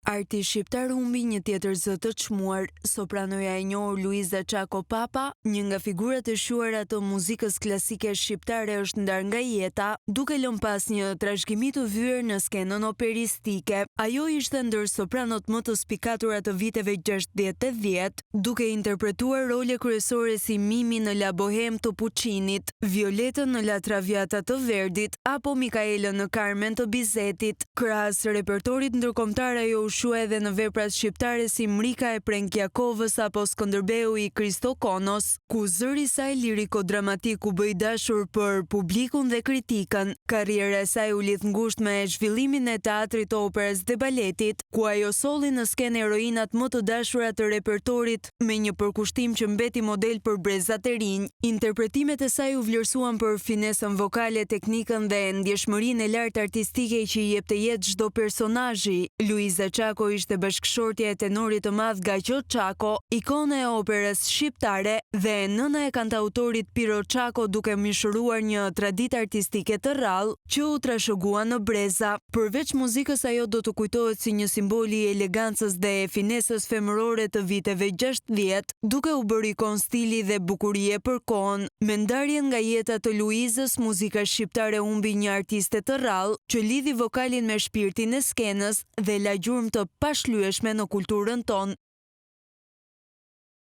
Arti shqiptar humbi një tjetër zë të çmuar. Sopranoja e njohur Luiza Çako Papa, një nga figurat e shuara të muzikës klasike shqiptare, është ndarë nga jeta, duke lënë pas një trashëgimi të vyer në skenën operistike. Ajo ishte ndër sopranot më të spikatura të viteve 60-80, duke interpretuar role kryesore si Mimi në La Boheme të Puccinit, Violetën në La Traviata të Verdit, apo Mikaelën në Carmen të Bizetit. Krahas repertorit ndërkombëtar, ajo ushu edhe në veprat shqiptare si Mrika e Prenkjakovës apo Skënderbeu i Kristokonos, ku zëri i saj liriko-dramatik u bë i dashur për publikun dhe kritikën. Karriera e saj u lidh ngushtë me zhvillimin e teatrit, operës dhe baletit, ku ajo solli në skenë heroinat më të dashura të repertorit, me një përkushtim që mbeti model për brezat e rinj. Interpretimet e saj u vlerësuan për finesën vokale, teknikën dhe ndjeshmërinë e lartë artistike që i jepte jetë çdo personazhi. Luiza Çako ishte bashkëshortja e tenorit të madh Gaqo Çako, ikone e operës shqiptare dhe nëna e kantautorit Piro Çako, duke mishëruar një traditë artistike të rrallë që u trashëgua në breza. Përveç muzikës, ajo do të kujtohet si një simbol i elegancës dhe finesës femërore të viteve 60, duke u bërë ikon stili dhe bukurie për kohën. Me ndarjen nga jeta të Luizës, muzika shqiptare humbi një artiste të rrallë që lidhi vokalin me shpirtin e skenës dhe la gjurmë të pashlyeshme në kulturën tonë.